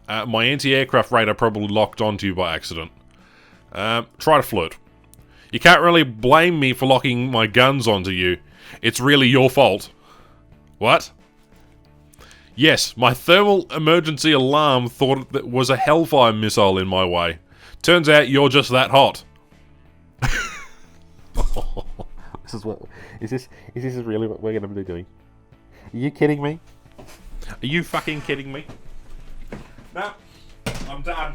My anti-aircraft radar probably locked onto you by accident. Try to flirt. You can't really blame me for locking my guns onto you. It's really your fault. What? Yes, my thermal emergency alarm thought that was a hellfire missile in my way. Turns out you're just that hot. Is this really what we're going to be doing? Are you kidding me? Are you fucking kidding me? No, I'm done.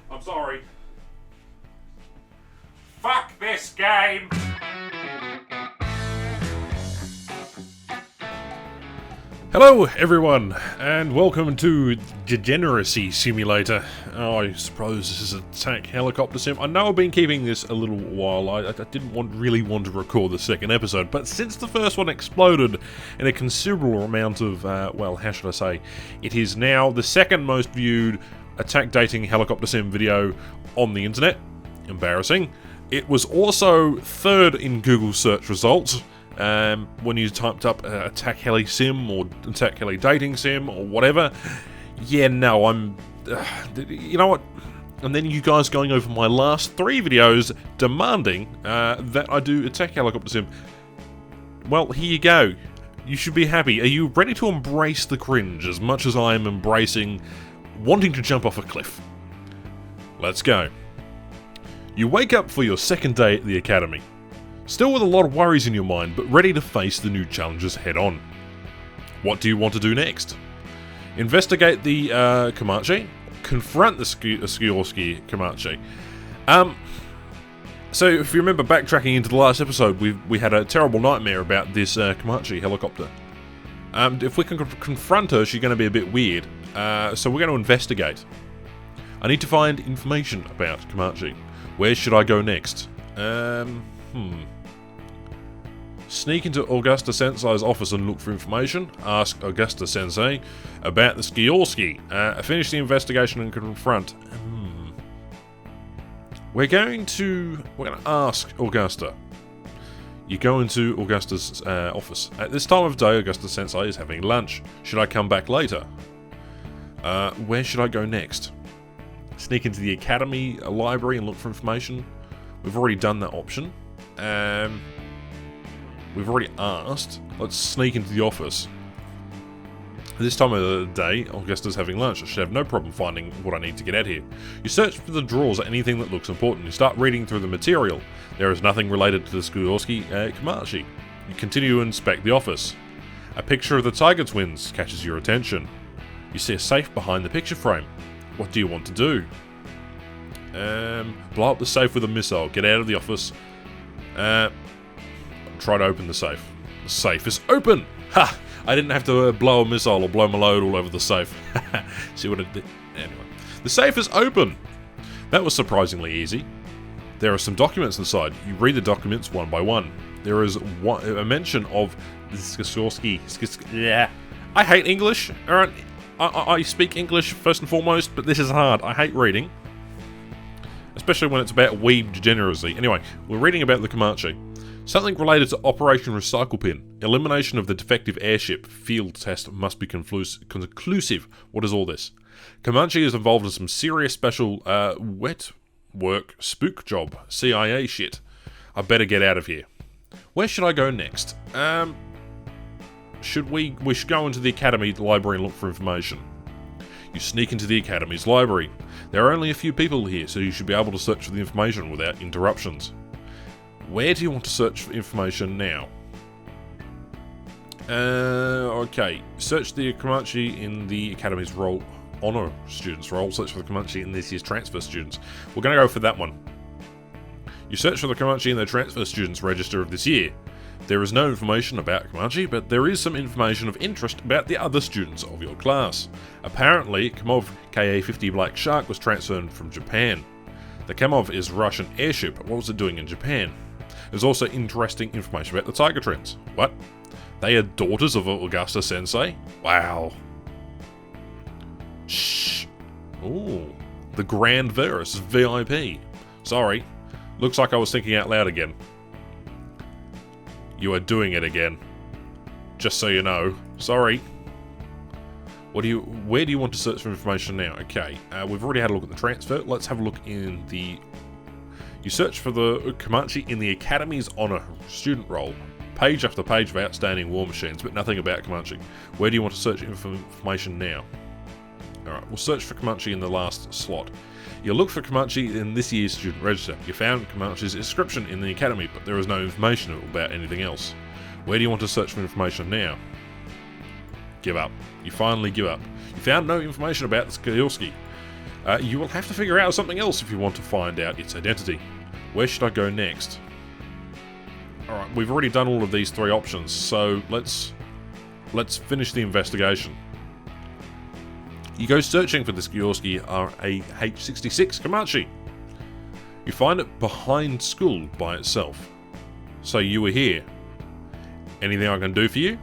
I'm sorry. Fuck this game! Hello everyone, and welcome to Degeneracy Simulator. Oh, I suppose this is a attack helicopter sim. I know I've been keeping this a little while. I didn't really want to record the second episode, but since the first one exploded in a considerable amount of, well, how should I say? It is now the second most viewed attack dating helicopter sim video on the internet. Embarrassing. It was also third in Google search results. When you typed up attack heli sim or attack heli dating sim or whatever. Yeah, no, I'm... you know what? And then you guys going over my last 3 videos demanding that I do attack helicopter sim. Well, here you go. You should be happy. Are you ready to embrace the cringe as much as I am embracing wanting to jump off a cliff? Let's go. You wake up for your second day at the Academy. Still with a lot of worries in your mind, but ready to face the new challenges head on. What do you want to do next? Investigate the Comanche? Confront the Sikorsky Comanche? So if you remember backtracking into the last episode, we had a terrible nightmare about this Comanche helicopter. If we can confront her, she's going to be a bit weird. So we're going to investigate. I need to find information about Comanche. Where should I go next? Sneak into Augusta Sensei's office and look for information. Ask Augusta Sensei about the Sikorsky. Finish the investigation and confront. We're going to ask Augusta. You go into Augusta's office. At this time of day, Augusta Sensei is having lunch. Should I come back later? Where should I go next? Sneak into the Academy library and look for information. We've already done that option. We've already asked. Let's sneak into the office. At this time of the day, Augusta's having lunch. I should have no problem finding what I need to get out here. You search for the drawers or anything that looks important. You start reading through the material. There is nothing related to the Sikorsky Comanche. You continue to inspect the office. A picture of the Tiger twins catches your attention. You see a safe behind the picture frame. What do you want to do? Blow up the safe with a missile. Get out of the office. Try to open the safe. The safe is open! Ha! I didn't have to blow a missile or blow my load all over the safe. See what it did? Anyway. The safe is open! That was surprisingly easy. There are some documents inside. You read the documents one by one. There is a mention of the Sikorsky. Yeah. I hate English. Alright. I speak English first and foremost, but this is hard. I hate reading. Especially when it's about weeb degeneracy. Anyway, we're reading about the Comanche. Something related to Operation Recycle Pin. Elimination of the defective airship. Field test must be conclusive. What is all this? Comanche is involved in some serious special wet work spook job. CIA shit. I better get out of here. Where should I go next? We should go into the Academy library and look for information. You sneak into the Academy's library. There are only a few people here, so you should be able to search for the information without interruptions. Where do you want to search for information now? Okay. Search the Comanche in the Academy's roll. Honor students roll. Search for the Comanche in this year's transfer students. We're going to go for that one. You search for the Comanche in the transfer students register of this year. There is no information about Comanche, but there is some information of interest about the other students of your class. Apparently, Kamov Ka-50 Black Shark was transferred from Japan. The Kamov is a Russian airship. What was it doing in Japan? There's also interesting information about the Tiger twins. What? They are daughters of Augusta Sensei? Wow. Shh. Ooh. The Grand Verus VIP. Sorry. Looks like I was thinking out loud again. You are doing it again. Just so you know. Sorry. Where do you want to search for information now? Okay, we've already had a look at the transfer. Let's have a look in the... You search for the Comanche in the Academy's Honor student role. Page after page of outstanding war machines, but nothing about Comanche. Where do you want to search information now? Alright, we'll search for Comanche in the last slot. You look for Comanche in this year's student register. You found Comanche's inscription in the Academy, but there is no information about anything else. Where do you want to search for information now? Give up. You finally give up. You found no information about the Sikorsky. You will have to figure out something else if you want to find out its identity. Where should I go next? Alright, we've already done all of these three options, so let's finish the investigation. You go searching for the Sikorsky H-66 Comanche. You find it behind school by itself. So you were here. Anything I can do for you?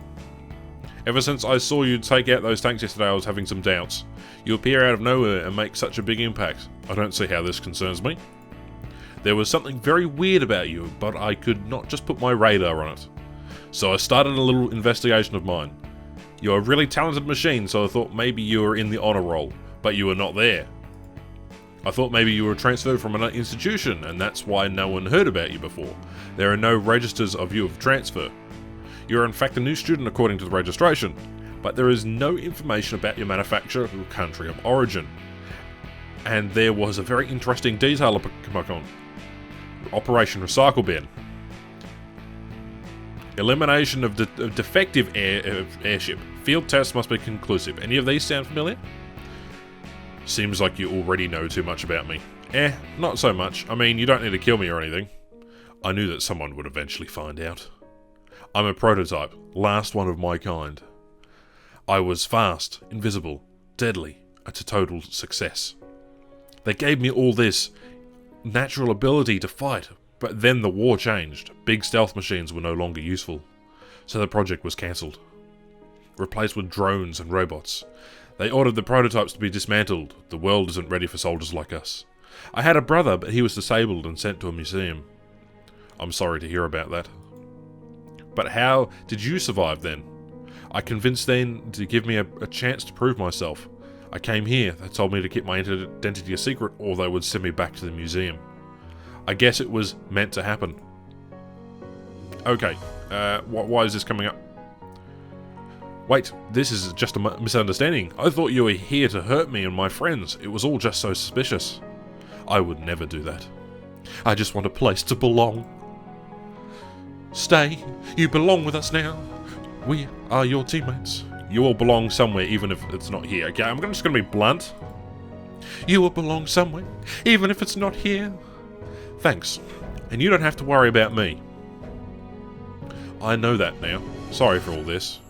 Ever since I saw you take out those tanks yesterday, I was having some doubts. You appear out of nowhere and make such a big impact. I don't see how this concerns me. There was something very weird about you, but I could not just put my radar on it. So I started a little investigation of mine. You're a really talented machine, so I thought maybe you were in the honor roll, but you were not there. I thought maybe you were transferred from another institution, and that's why no one heard about you before. There are no registers of you of transfer. You're in fact a new student according to the registration, but there is no information about your manufacturer or country of origin. And there was a very interesting detail upon Operation Recycle Bin. Elimination of defective airship. Field tests must be conclusive. Any of these sound familiar? Seems like you already know too much about me. Not so much. I mean, you don't need to kill me or anything. I knew that someone would eventually find out. I'm a prototype, last one of my kind. I was fast, invisible, deadly, a total success. They gave me all this natural ability to fight, but then the war changed. Big stealth machines were no longer useful, so the project was cancelled. Replaced with drones and robots. They ordered the prototypes to be dismantled. The world isn't ready for soldiers like us. I had a brother, but he was disabled and sent to a museum. I'm sorry to hear about that. But how did you survive then? I convinced them to give me a chance to prove myself. I came here. They told me to keep my identity a secret or they would send me back to the museum. I guess it was meant to happen. Okay, why is this coming up? Wait, this is just a misunderstanding. I thought you were here to hurt me and my friends. It was all just so suspicious. I would never do that. I just want a place to belong. Stay. You belong with us now. We are your teammates. You all belong somewhere, even if it's not here. Okay, I'm just going to be blunt. You will belong somewhere, even if it's not here. Thanks. And you don't have to worry about me. I know that now. Sorry for all this.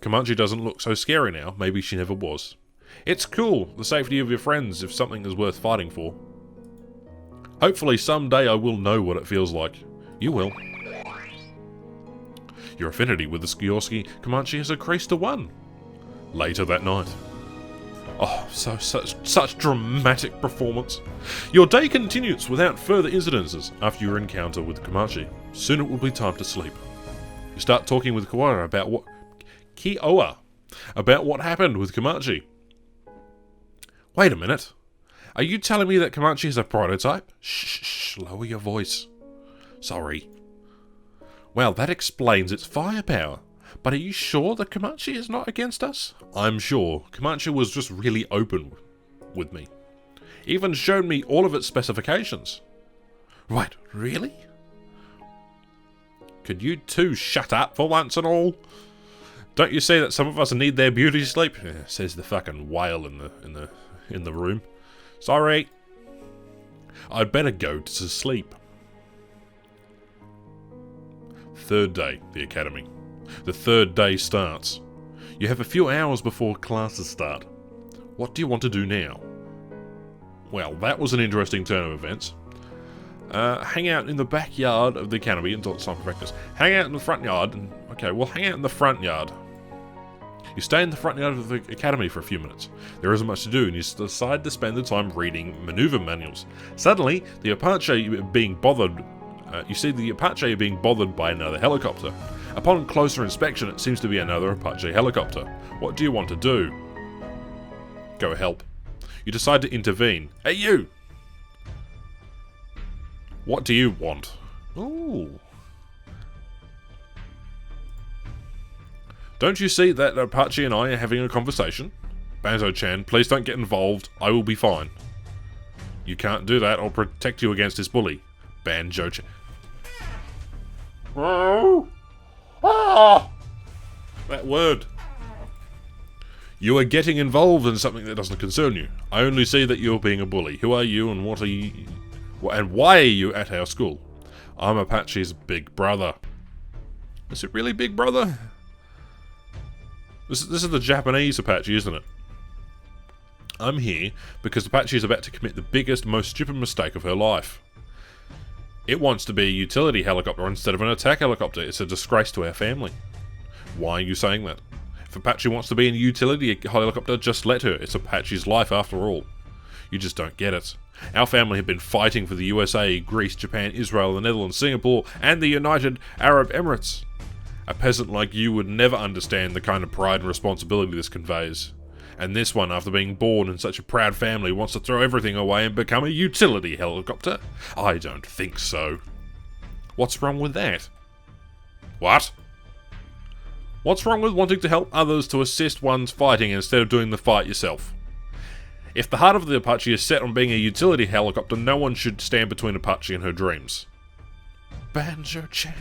Comanche doesn't look so scary now. Maybe she never was. It's cool. The safety of your friends if something is worth fighting for. Hopefully someday I will know what it feels like. You will. Your affinity with the Sikorsky Comanche has increased to 1. Later that night. Oh, such dramatic performance. Your day continues without further incidences after your encounter with the Comanche. Soon it will be time to sleep. You start talking with Quadrant about what happened with Comanche. Wait a minute. Are you telling me that Comanche is a prototype? Shh, lower your voice. Sorry. Well, that explains its firepower. But are you sure that Comanche is not against us? I'm sure. Comanche was just really open with me. Even showed me all of its specifications. Right, really? Could you two shut up for once and all? Don't you see that some of us need their beauty sleep? Says the fucking whale in the room. Sorry. I'd better go to sleep. Third day, the Academy. The third day starts. You have a few hours before classes start. What do you want to do now? Well, that was an interesting turn of events. Hang out in the backyard of the Academy until it's time for practice. Hang out in the front yard. Okay, we'll hang out in the front yard. You stay in the front yard of the Academy for a few minutes. There isn't much to do, and you decide to spend the time reading maneuver manuals. Suddenly, the Apache being bothered. You see the Apache being bothered by another helicopter. Upon closer inspection, it seems to be another Apache helicopter. What do you want to do? go help. You decide to intervene. Hey, you! What do you want? Ooh. Don't you see that Apache and I are having a conversation? Banjo-chan, please don't get involved. I will be fine. You can't do that. I'll protect you against this bully. Banjo-chan. That word. You are getting involved in something that doesn't concern you. I only see that you're being a bully. Who are you and what are you... and why are you at our school? I'm Apache's big brother. Is it really big brother? This is the Japanese Apache, isn't it? I'm here because Apache is about to commit the biggest, most stupid mistake of her life. It wants to be a utility helicopter instead of an attack helicopter. It's a disgrace to our family. Why are you saying that? If Apache wants to be a utility helicopter, just let her. It's Apache's life after all. You just don't get it. Our family have been fighting for the USA, Greece, Japan, Israel, the Netherlands, Singapore, and the United Arab Emirates. A peasant like you would never understand the kind of pride and responsibility this conveys. And this one, after being born in such a proud family, wants to throw everything away and become a utility helicopter? I don't think so. What's wrong with that? What? What's wrong with wanting to help others to assist one's fighting instead of doing the fight yourself? If the heart of the Apache is set on being a utility helicopter, no one should stand between Apache and her dreams. Banjo-chan.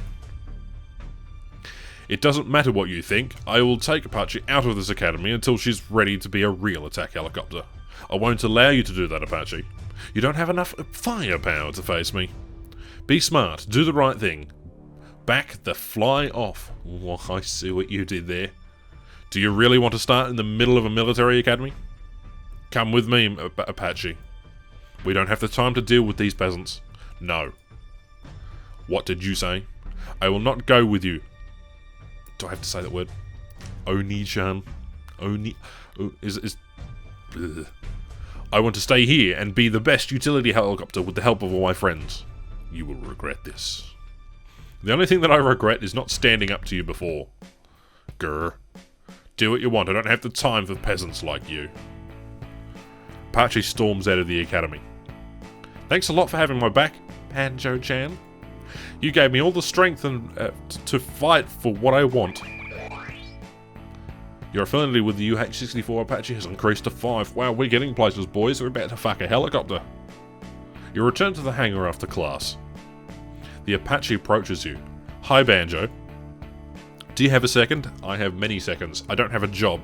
It doesn't matter what you think, I will take Apache out of this academy until she's ready to be a real attack helicopter. I won't allow you to do that, Apache. You don't have enough firepower to face me. Be smart, do the right thing. Back the fly off. Oh, I see what you did there. Do you really want to start in the middle of a military academy? Come with me, Apache. We don't have the time to deal with these peasants. No. What did you say? I will not go with you. Do I have to say that word? Oni-chan. Oni... Ugh. I want to stay here and be the best utility helicopter with the help of all my friends. You will regret this. The only thing that I regret is not standing up to you before. Grr. Do what you want. I don't have the time for peasants like you. Apache storms out of the academy. Thanks a lot for having my back, Banjo-chan. You gave me all the strength and to fight for what I want. Your affinity with the UH64 Apache has increased to 5. Wow, we're getting places, boys. We're about to fuck a helicopter. You return to the hangar after class. The Apache approaches you. Hi, Banjo. Do you have a second? I have many seconds. I don't have a job.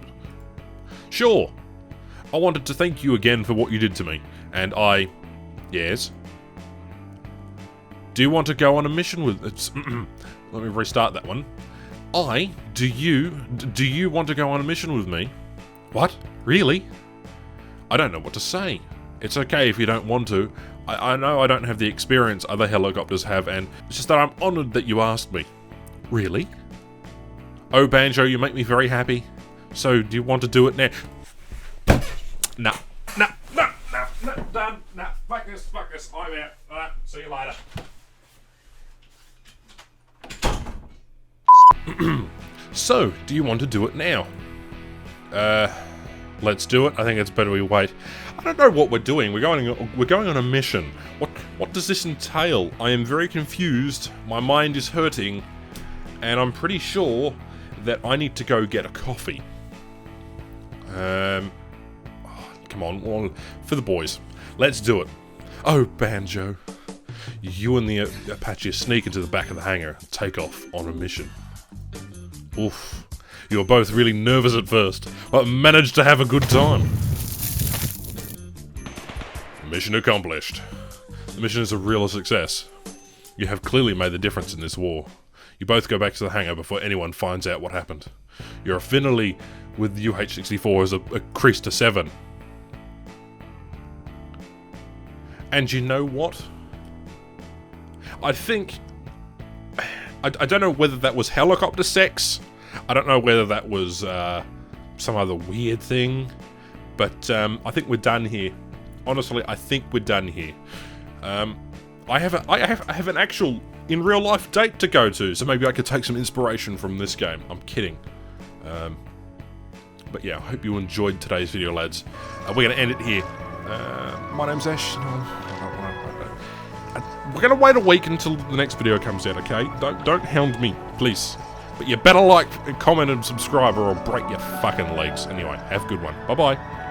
Sure. I wanted to thank you again for what you did to me. And I... Yes? Do you want to go on a mission with... Let me restart that one. Do you want to go on a mission with me? What? Really? I don't know what to say. It's okay if you don't want to. I know I don't have the experience other helicopters have, and it's just that I'm honoured that you asked me. Really? Oh, Banjo, you make me very happy. So, do you want to do it now? Nah. Done. Nah. Fuck this. I'm out. Alright, see you later. So, do you want to do it now? Let's do it. I think it's better we wait. I don't know what we're doing. We're going on a mission. What does this entail? I am very confused. My mind is hurting, and I'm pretty sure that I need to go get a coffee. Come on, for the boys. Let's do it. Oh, Banjo. You and the Apache sneak into the back of the hangar and take off on a mission. Oof. You were both really nervous at first, but managed to have a good time. Mission accomplished. The mission is a real success. You have clearly made the difference in this war. You both go back to the hangar before anyone finds out what happened. Your affinity with UH64 has increased to 7. And you know what? I think... I don't know whether that was helicopter sex. I don't know whether that was some other weird thing. But I think we're done here. Honestly, I think we're done here. I have an actual, in real life, date to go to. So maybe I could take some inspiration from this game. I'm kidding. But yeah, I hope you enjoyed today's video, lads. We're going to end it here. My name's Ash. We're going to wait a week until the next video comes out, okay? Don't hound me, please. But you better like, comment, and subscribe, or I'll break your fucking legs. Anyway, have a good one. Bye-bye.